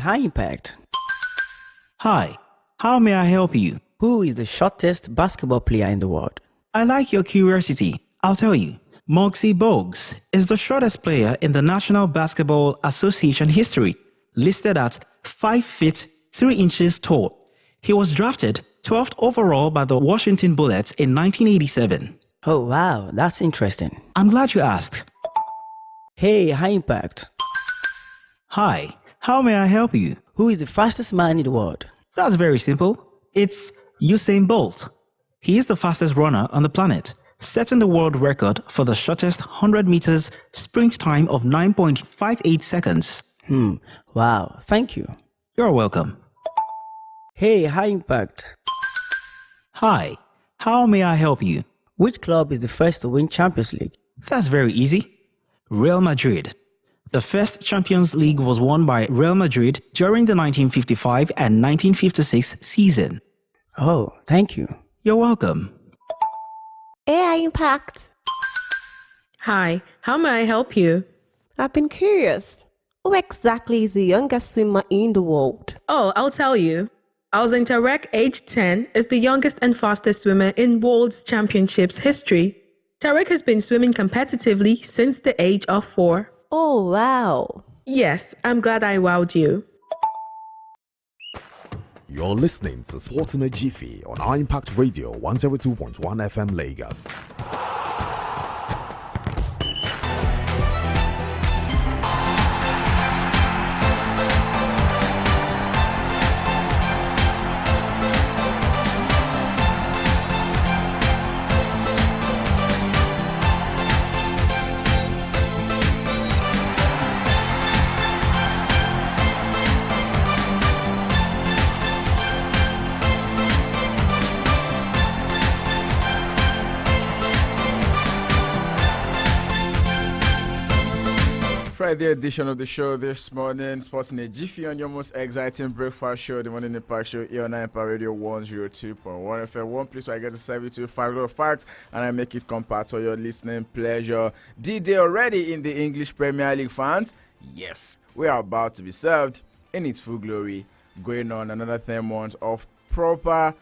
High impact. Hi, how may I help you? Who is the shortest basketball player in the world? I like your curiosity. I'll tell you. Muggsy Bogues is the shortest player in the National Basketball Association history, listed at 5 feet 3 inches tall. He was drafted 12th overall by the Washington Bullets in 1987. Oh wow, that's interesting. I'm glad you asked. Hey, high impact. Hi, how may I help you? Who is the fastest man in the world? That's very simple. It's Usain Bolt. He is the fastest runner on the planet, setting the world record for the shortest 100 meters sprint time of 9.58 seconds. Wow, thank you. You're welcome. Hey, high impact. Hi, how may I help you? Which club is the first to win Champions League? That's very easy. Real Madrid. The first Champions League was won by Real Madrid during the 1955 and 1956 season. Oh, thank you. You're welcome. AI Impact. Hi, how may I help you? I've been curious. Who exactly is the youngest swimmer in the world? Oh, I'll tell you. Alzin Tarek, age 10, is the youngest and fastest swimmer in World Championships history. Tarek has been swimming competitively since the age of 4. Oh, wow. Yes, I'm glad I wowed you. You're listening to Sports in a Jiffy on Impact Radio 102.1 FM Lagos. Friday edition of the show this morning, Sports in a Jiffy on your most exciting breakfast show, the Morning Impact Show, here on Empire Radio 102.1 FM. One place where I get to serve you to 5 little facts and I make it compact to your listening pleasure. D-Day already in the English Premier League, fans? Yes, we are about to be served in its full glory, going on another 10 months of proper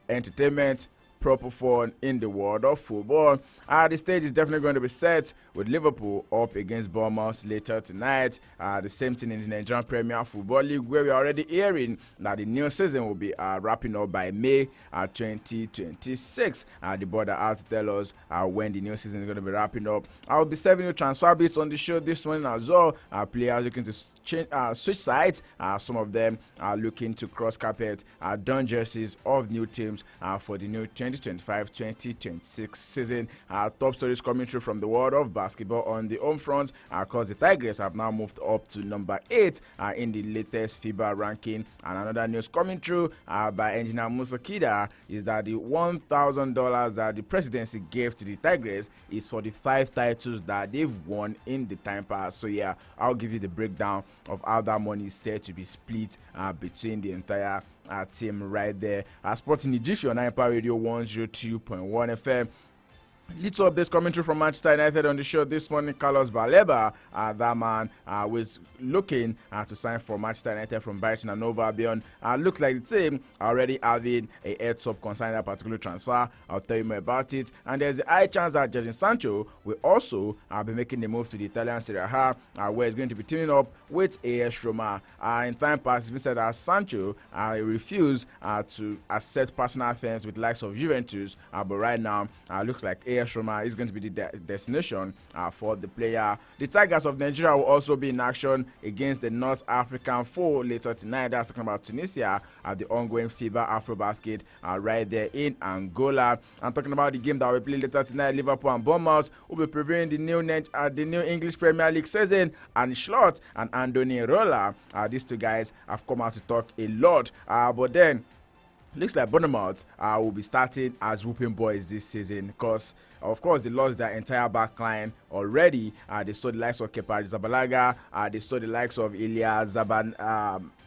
entertainment, proper fun in the world of football. The stage is definitely going to be set with Liverpool up against Bournemouth later tonight. The same thing in the Nigerian Premier Football League, where we are already hearing that the new season will be wrapping up by May 2026. The board are out to tell us when the new season is going to be wrapping up. I'll be serving you transfer bits on the show this morning as well. Players looking to switch sides. Some of them are looking to cross carpet don jerseys of new teams for the new 2025-2026 season. Top stories coming through from the world of basketball on the home front, because the Tigers have now moved up to number 8 in the latest FIBA ranking. And another news coming through by engineer Musa Kida is that the $1,000 that the presidency gave to the Tigers is for the 5 titles that they've won in the time past. So yeah, I'll give you the breakdown of how that money is said to be split between the entire team right there. Sports in the Jiffy on Empire Radio 102.1 FM. Little updates coming through from Manchester United on the show this morning. Carlos Baleba, that man was looking to sign for Manchester United from Brighton and Hove Albion. Looks like the team already having a heads up concerning that particular transfer. I'll tell you more about it. And there's a high chance that Jadon Sancho will also be making the move to the Italian Serie A, where he's going to be teaming up with AS Roma. In time past, it's been said that Sancho refused to accept personal terms with the likes of Juventus, but right now looks like AS Roma is going to be the destination for the player. The Tigers of Nigeria will also be in action against the North African foe later tonight. That's talking about Tunisia at the ongoing FIBA AfroBasket right there in Angola. I'm talking about the game that will play later tonight. Liverpool and Bournemouth will be previewing the new English Premier League season. And Schlott and Andoni Rola, these two guys have come out to talk a lot. But then looks like Bournemouth will be starting as whooping boys this season because, of course, they lost their entire back line already. They saw the likes of Kepa Arrizabalaga. They saw the likes of Ilya Zaban.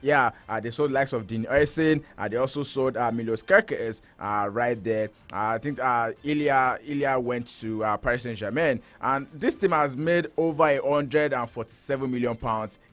They saw the likes of Dean Oysen. They also saw Milos Kerkez right there. I think Ilya went to Paris Saint-Germain. And this team has made over £147 million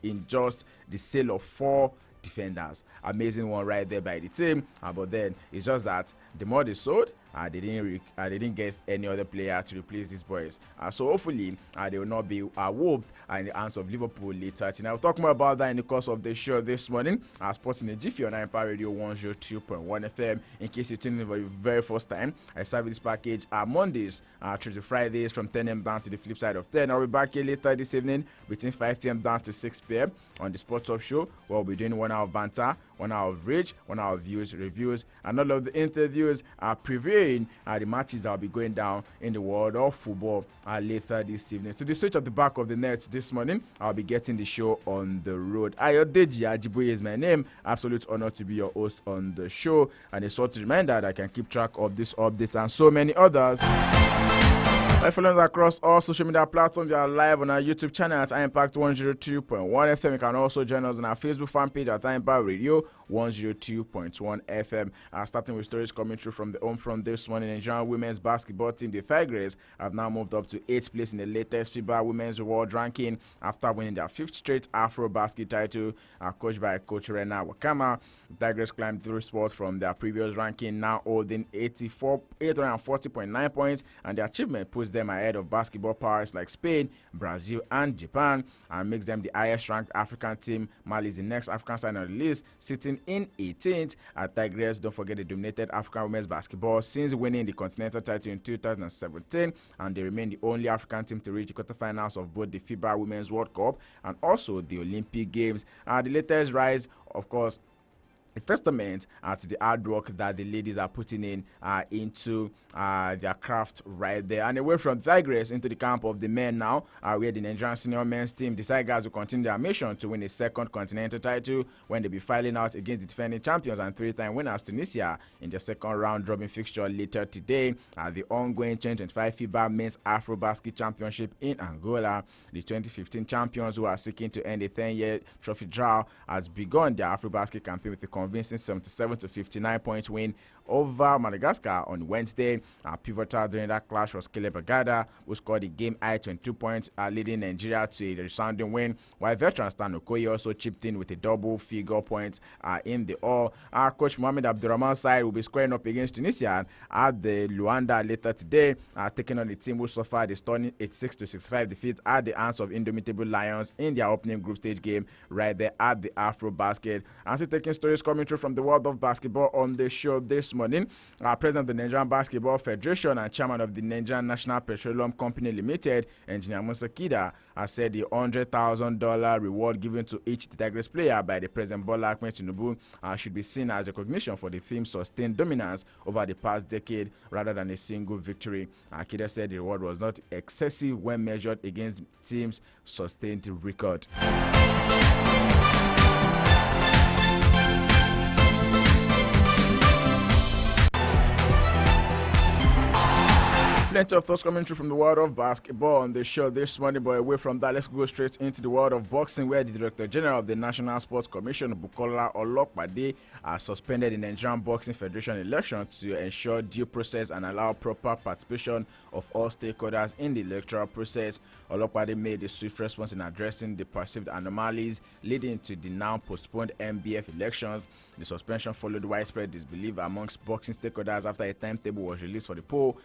in just the sale of 4 defenders. Amazing one right there by the team. But then it's just that the more they sold, they didn't get any other player to replace these boys. So hopefully they will not be whooped in the hands of Liverpool later. And I'll talk more about that in the course of the show this morning. Sports in a Jiffy on Empire Radio 102.1 FM. In case you're tuning in for the very first time, I serve this package Mondays through to Fridays from 10 a.m. down to the flip side of 10. I'll be back here later this evening between 5 p.m. down to 6 p.m. on the Sports Talk Show, where we'll be doing 1 hour of banter, 1 hour of rage, 1 hour of views, reviews, and all of the interviews previewing the matches that will be going down in the world of football later this evening. So the switch of the back of the net this morning, I'll be getting the show on the road. Ayodeji, Ajiboye is my name. Absolute honor to be your host on the show, and a sort of reminder that I can keep track of this update and so many others. Follow us across all social media platforms. We are live on our YouTube channel at Impact 102.1 FM. You can also join us on our Facebook fan page at Impact Radio 102.1 FM. Starting with stories coming through from the home front this morning. The Nigerian women's basketball team, the Tigers, have now moved up to 8th place in the latest FIBA Women's World Ranking after winning their 5th straight Afro Basket title, coached by Coach Rena Wakama. The Tigers climbed 3 spots from their previous ranking, now holding 840.9 points, and the achievement puts them ahead of basketball powers like Spain, Brazil, and Japan, and makes them the highest ranked African team. Mali is the next African side on the list, sitting in 18th. Tigers, don't forget, they dominated African women's basketball since winning the continental title in 2017, and they remain the only African team to reach the quarterfinals of both the FIBA Women's World Cup and also the Olympic Games. The latest rise, of course, a testament to the hard work that the ladies are putting in into their craft right there. And away from Tigers into the camp of the men now, where the Nigerian senior men's team, the Tigers, will continue their mission to win a second continental title when they'll be filing out against the defending champions and 3-time winners Tunisia in the second round robin fixture later today at the ongoing 2025 FIBA Men's Afro Basket Championship in Angola. The 2015 champions, who are seeking to end a 10-year trophy drought, has begun their Afro Basket campaign with a convincing 77-59 point win over Madagascar on Wednesday. Pivotal during that clash was Caleb Agada, who scored the game high 22 points, leading Nigeria to a resounding win, while veteran Stan Okoye also chipped in with a double-figure points in the all. Coach Mohamed Abdurrahman's side will be squaring up against Tunisia at the Luanda later today, taking on the team who suffered a stunning 86-65 defeat at the hands of Indomitable Lions in their opening group stage game right there at the Afro Basket. And still taking stories coming through from the world of basketball on the show this morning. President of the Nigerian Basketball Federation and chairman of the Nigerian National Petroleum Company Limited, Engineer Musa Kida, has said the $100,000 reward given to each Tigers player by the President Bola Ahmed Tinubu should be seen as recognition for the team's sustained dominance over the past decade rather than a single victory. Kida said the reward was not excessive when measured against the team's sustained record. Plenty of thoughts coming through from the world of basketball on the show this morning, but away from that, let's go straight into the world of boxing, where the Director General of the National Sports Commission, Bukola Olokpade, suspended the Nigerian Boxing Federation election to ensure due process and allow proper participation of all stakeholders in the electoral process. Olokpade made a swift response in addressing the perceived anomalies leading to the now postponed MBF elections. The suspension followed widespread disbelief amongst boxing stakeholders after a timetable was released for the poll,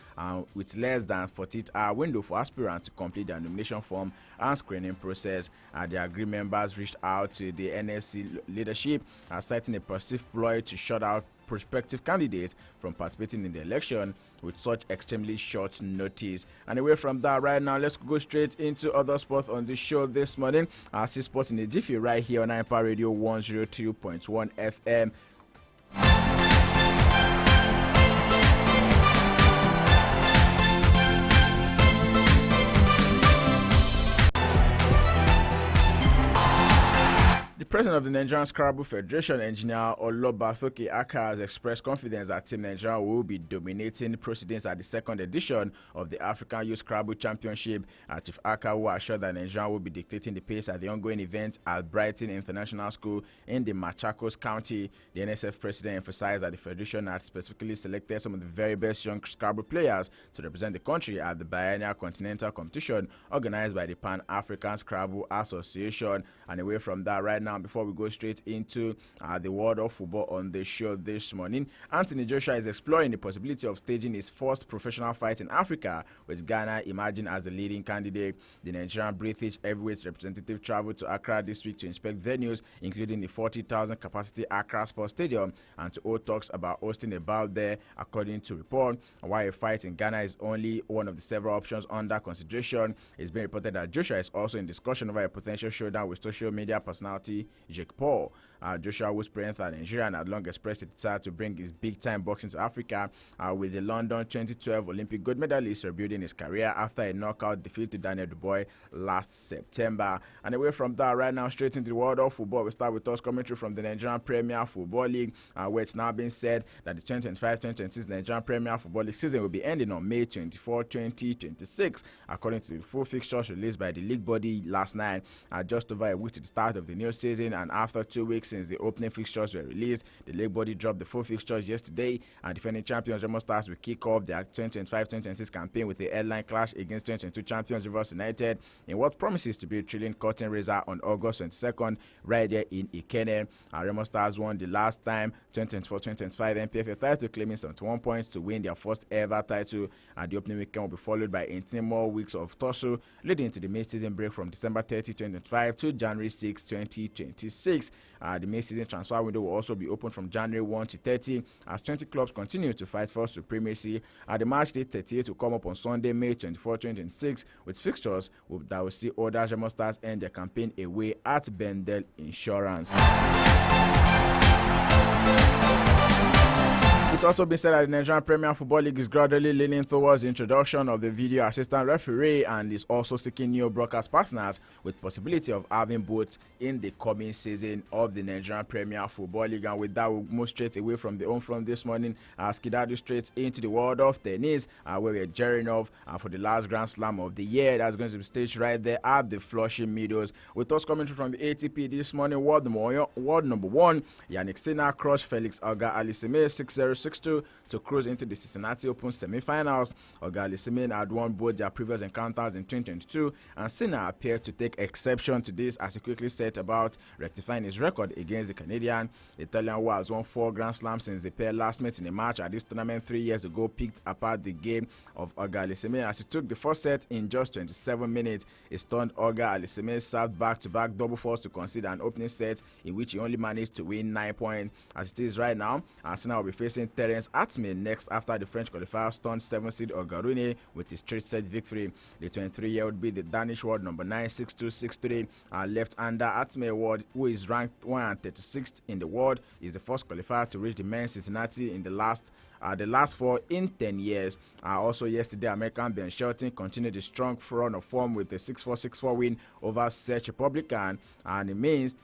with less than 48-hour window for aspirants to complete their nomination form and screening process. The agreed members reached out to the NSC leadership, citing a perceived ploy to shut out prospective candidates from participating in the election with such extremely short notice. And away from that, right now, let's go straight into other sports on the show this morning. See Sports in a Jiffy right here on Empire Radio 102.1 FM. president of the Nigerian Scrabble Federation, Engineer Olobathoke Aka, has expressed confidence that Team Nigeria will be dominating proceedings at the second edition of the African Youth Scrabble Championship. Chief Aka will assure that Nigeria will be dictating the pace at the ongoing event at Brighton International School in the Machakos County. The NSF president emphasized that the federation had specifically selected some of the very best young Scrabble players to represent the country at the biennial continental competition organized by the Pan-African Scrabble Association. And away from that, right now, before we go straight into the world of football on the show this morning, Anthony Joshua is exploring the possibility of staging his first professional fight in Africa, with Ghana emerging as the leading candidate. The Nigerian British heavyweight representative traveled to Accra this week to inspect venues, including the 40,000 capacity Accra Sports Stadium, and to hold talks about hosting a bout there, according to report. While a fight in Ghana is only one of the several options under consideration, it's been reported that Joshua is also in discussion over a potential showdown with social media personality Jake Paul. Joshua, whose parents are Nigerian, had long expressed a desire to bring his big-time boxing to Africa, with the London 2012 Olympic gold medalist rebuilding his career after a knockout defeat to Daniel Dubois last September. And away from that, right now, straight into the world of football, we start with us commentary from the Nigerian Premier Football League, where it's now been said that the 2025-2026 Nigerian Premier Football League season will be ending on May 24, 2026, according to the full fixtures released by the league body last night. Just over a week to the start of the new season, and after 2 weeks since the opening fixtures were released, the league body dropped the full fixtures yesterday, and defending champions Remo Stars will kick off their 2025-2026 campaign with a headline clash against 2022 champions Rivers United in what promises to be a thrilling curtain raiser on August 22nd right there in Ikene. Remo Stars won the last time 2024-2025 NPFL title, claiming 71 points to win their first ever title, and the opening weekend will be followed by 18 more weeks of tussle leading to the mid-season break from December 30, 2025 to January 6, 2026. The mid-season transfer window will also be open from January 1 to 30 as 20 clubs continue to fight for supremacy. The match day 38 will come up on Sunday, May 24, 2026, with fixtures that will see other Remo Stars end their campaign away at Bendel Insurance. It's also been said that the Nigerian Premier Football League is gradually leaning towards the introduction of the video assistant referee and is also seeking new broadcast partners, with possibility of having both in the coming season of the Nigerian Premier Football League. And with that, we'll move straight away from the home front this morning, skidado straight into the world of tennis, where we're gearing up for the last Grand Slam of the year. That's going to be staged right there at the Flushing Meadows. With us coming from the ATP this morning, world number one, Yannick Sinner crushed Felix Auger-Aliassime 6-0, 6-2 to cruise into the Cincinnati Open semi-finals. Auger-Aliassime had won both their previous encounters in 2022, and Sinner appeared to take exception to this as he quickly set about rectifying his record against the Canadian. The Italian, who has won 4 Grand Slams since the pair last met in a match at this tournament 3 years ago, picked apart the game of Auger-Aliassime as he took the first set in just 27 minutes. He stunned Auger-Aliassime, served back-to-back double faults to concede an opening set in which he only managed to win 9 points. As it is right now, Sinner will be facing Terence Atme next after the French qualifier stunned 7-seed Ogarune with his straight-set victory. The 23-year-old beat the Danish world number 9 6-2, 6-3. Left-hander Atme, who is ranked 136th in the world, is the first qualifier to reach the men's Cincinnati in the last 4 in 10 years. Also yesterday, American Ben Shelton continued the strong run of form with a 6-4, 6-4 win over Czech Republican, and it means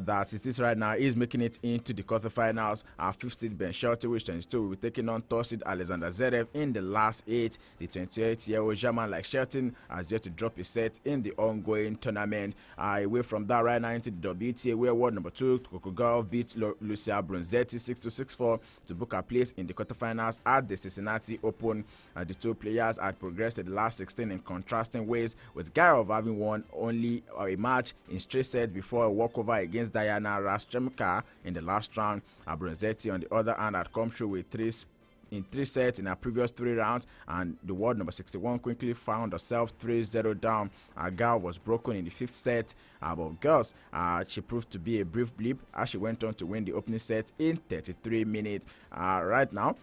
that it is right now is making it into the quarterfinals. 5th seed Ben Shelton, which 22 will be taking on 3rd seed Alexander Zverev in the last 8. The 28-year-old German, like Shelton, has yet to drop a set in the ongoing tournament. Away from that, right now into the WTA, where world number 2 Kokogov beat Lucia Bronzetti 6-2, 6-4 to book a place in the quarterfinals at the Cincinnati Open. The two players had progressed to the last 16 in contrasting ways, with Garov having won only a match in straight sets before a walkover against Diana Rastremka in the last round. Bronzetti, on the other hand, had come through with 3 sets in her previous 3 rounds, and the world number 61 quickly found herself 3-0 down. Gal was broken in the 5th set, but girls, she proved to be a brief blip as she went on to win the opening set in 33 minutes. Right now,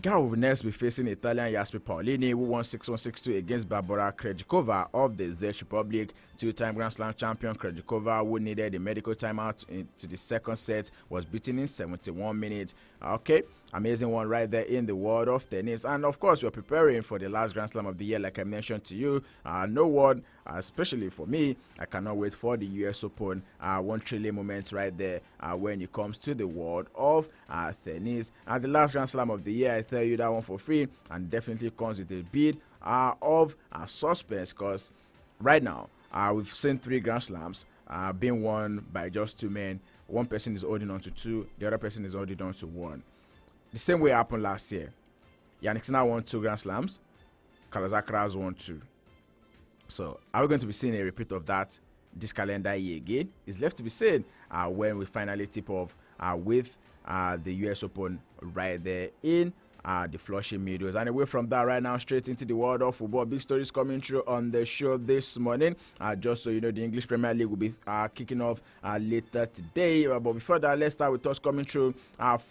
Gal will next be facing Italian Jasper Paolini, who won 6-1, 6-2 against Barbara Krejcikova of the Czech Republic. 2-time Grand Slam champion Krejcikova, who needed a medical timeout into the second set, was beaten in 71 minutes. Okay, amazing one right there in the world of tennis. And of course, we're preparing for the last Grand Slam of the year, like I mentioned to you. No one, especially for me, I cannot wait for the US Open. One trillion moments right there when it comes to the world of tennis. And the last Grand Slam of the year, I tell you that one for free, and definitely comes with a bit of suspense, because right now we've seen 3 Grand Slams being won by just 2 men. One person is holding on to 2, the other person is holding on to 1. The same way happened last year. Yannick Sinner won 2 Grand Slams, Carlos Alcaraz won 2. So are we going to be seeing a repeat of that this calendar year again? It's left to be seen when we finally tip off with the US Open right there in the Flushing Meadows. And away from that, right now, straight into the world of football. Big stories coming through on the show this morning. Just so you know, the English Premier League will be kicking off later today. But before that, let's start with us coming through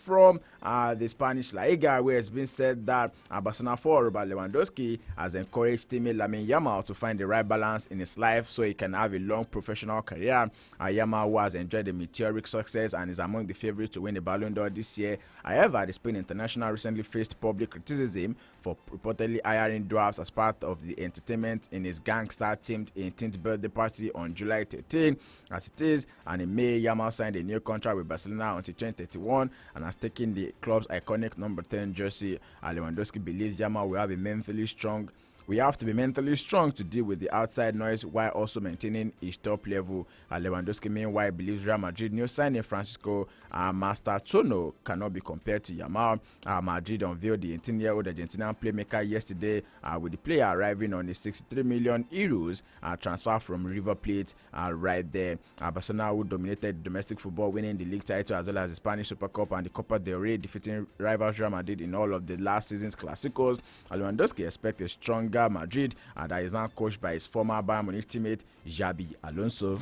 from the Spanish La Liga, where it's been said that Barcelona for Robert Lewandowski has encouraged teammate Lamine Yamal to find the right balance in his life so he can have a long professional career. Yamal, who has enjoyed a meteoric success and is among the favorites to win the Ballon d'Or this year. However, the Spain international recently faced public criticism for reportedly hiring dwarfs as part of the entertainment in his gangster-themed 18th birthday party on July 13. As it is, and in May, Yamal signed a new contract with Barcelona until 2031 and has taken the club's iconic number 10 jersey. Lewandowski believes Yamal will have a mentally strong We have to be mentally strong to deal with the outside noise while also maintaining his top level. Lewandowski, meanwhile, believes Real Madrid new signing Francisco Mastertono cannot be compared to Yamal. Madrid unveiled the 18-year-old Argentinian playmaker yesterday, with the player arriving on a 63 million euros transfer from River Plate right there. Barcelona, who dominated domestic football, winning the league title as well as the Spanish Super Cup and the Copa del Rey, defeating rivals Real Madrid in all of the last season's Clásicos. Lewandowski expects a stronger Madrid, that is now coached by his former Bayern Munich teammate Xabi Alonso.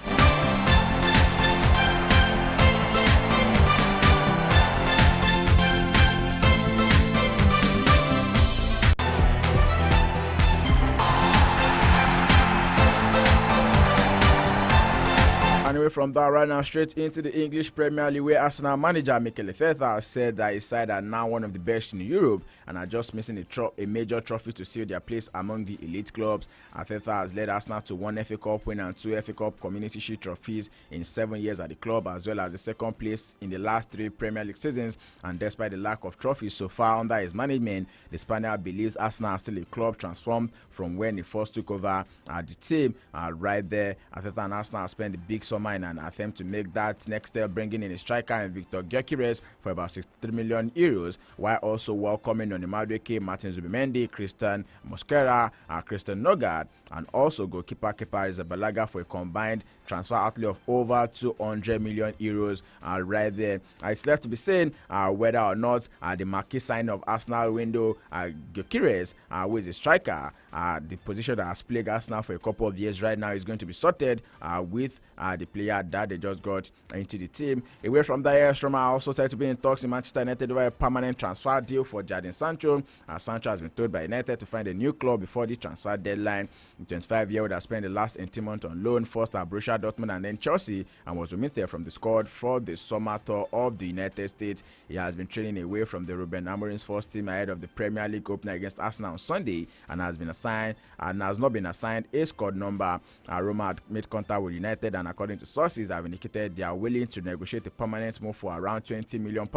Anyway, from that right now, straight into the English Premier League, where Arsenal manager Mikel Arteta said that his side are now one of the best in Europe and are just missing a major trophy to seal their place among the elite clubs. Arteta has led Arsenal to 1 FA Cup win and 2 FA Cup Community Shield trophies in 7 years at the club, as well as the second place in the last 3 Premier League seasons. And despite the lack of trophies so far under his management, the Spaniard believes Arsenal is still a club transformed from when he first took over the team. Right there, Arteta and Arsenal spent the big summer in an attempt to make that next step, bringing in a striker in Victor Gyökeres for about 63 million euros, while also welcoming on the Madueke, Martin Zubimendi, Christian Mosquera, Christian Nogard, and also goalkeeper Kepa Arrizabalaga for a combined transfer outlay of over 200 million euros right there. It's left to be seen whether or not the marquee sign of Arsenal window, Gyökeres, who is a striker, the position that has plagued Arsenal for a couple of years right now, is going to be sorted with the player that they just got into the team. Away from that, Roma also said to be in talks in Manchester United over a permanent transfer deal for Jadon Sancho. Sancho has been told by United to find a new club before the transfer deadline. The 25-year-old has spent the last 18 months on loan, first at Borussia Dortmund and then Chelsea, and was omitted from the squad for the summer tour of the United States. He has been training away from the Ruben Amorim's first team ahead of the Premier League opener against Arsenal on Sunday, and has not been assigned a squad number. Roma had made contact with United, and according to sources, have indicated they are willing to negotiate a permanent move for around £20 million.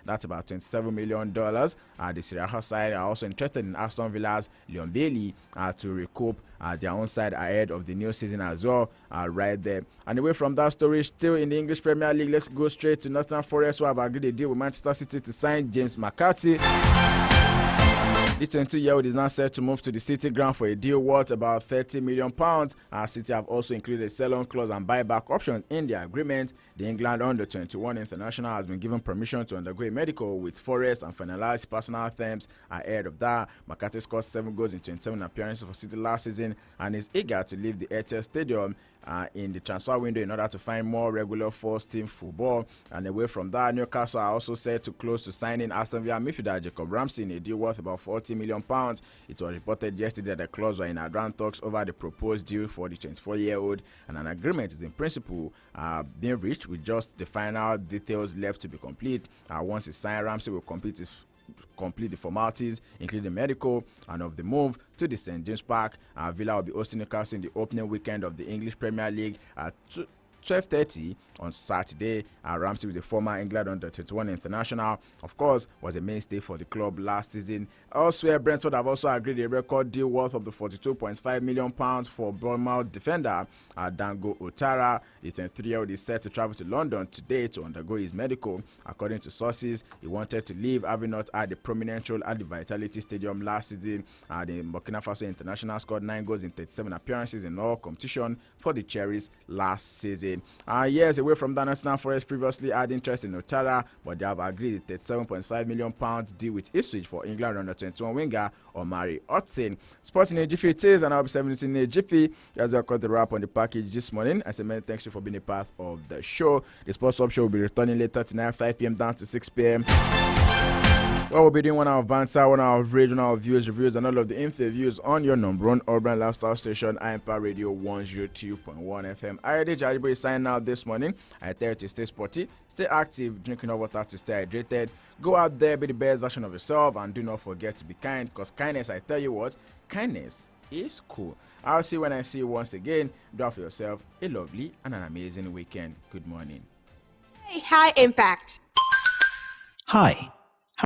That's about $27 million. The Serie A side are also interested in Aston Villa's Leon Bailey to recoup their own side ahead of the new season as well, right there. And away from that story, still in the English Premier League, let's go straight to Nottingham Forest, who have agreed a deal with Manchester City to sign James McCarthy. The 22-year-old is now set to move to the City ground for a deal worth about £30 million. City have also included a sell-on clause and buyback option in their agreement. The England under-21 international has been given permission to undergo a medical with Forest and finalized personal terms ahead of that. McCarthy scored 7 goals in 27 appearances for City last season and is eager to leave the Airtel Stadium in the transfer window in order to find more regular first-team football. And away from that, Newcastle are also set to close to signing Aston Villa midfielder Jacob Ramsey in a deal worth about £40 million. It was reported yesterday that the clubs were in advanced talks over the proposed deal for the 24-year-old, and an agreement is in principle being reached with just the final details left to be complete. Once it's signed, Ramsey will complete his complete the formalities, including the medical, and of the move to the St. James Park. Villa will be hosting Newcastle in the opening weekend of the English Premier League at 12:30 on Saturday. Ramsey, with the former England under-21 international, of course, was a mainstay for the club last season. Elsewhere, Brentford have also agreed a record deal worth of the £42.5 million for Bournemouth defender Dango Ouattara. The 23-year-old is set to travel to London today to undergo his medical. According to sources, he wanted to leave, having not had a prominent role at the Vitality Stadium last season. The Burkina Faso international scored 9 goals in 37 appearances in all competition for the Cherries last season. Years away from that, Nottingham Forest previously had interest in Ouattara, but they have agreed a £37.5 million deal with Ipswich for England under-21 winger Omari Hudson. Sports in a Jiffy it is, and I'll be 17 in a Jiffy. As I cut the wrap on the package this morning, I say many thanks you for being a part of the show. The Sports Up Show will be returning later tonight, 5 p.m. down to 6 p.m. Well, we'll be doing 1 hour of banter, 1 hour of radio, 1 hour of views, reviews, and all of the interviews on your number one urban lifestyle station, Empire Radio 102.1 FM. Ayodeji, Ajiboye signing out this morning. I tell you to stay sporty, stay active, drinking enough water to stay hydrated. Go out there, be the best version of yourself, and do not forget to be kind, because kindness, I tell you what, kindness is cool. I'll see you when I see you once again. Do have for yourself a lovely and an amazing weekend. Good morning. Hey, high impact. Hi,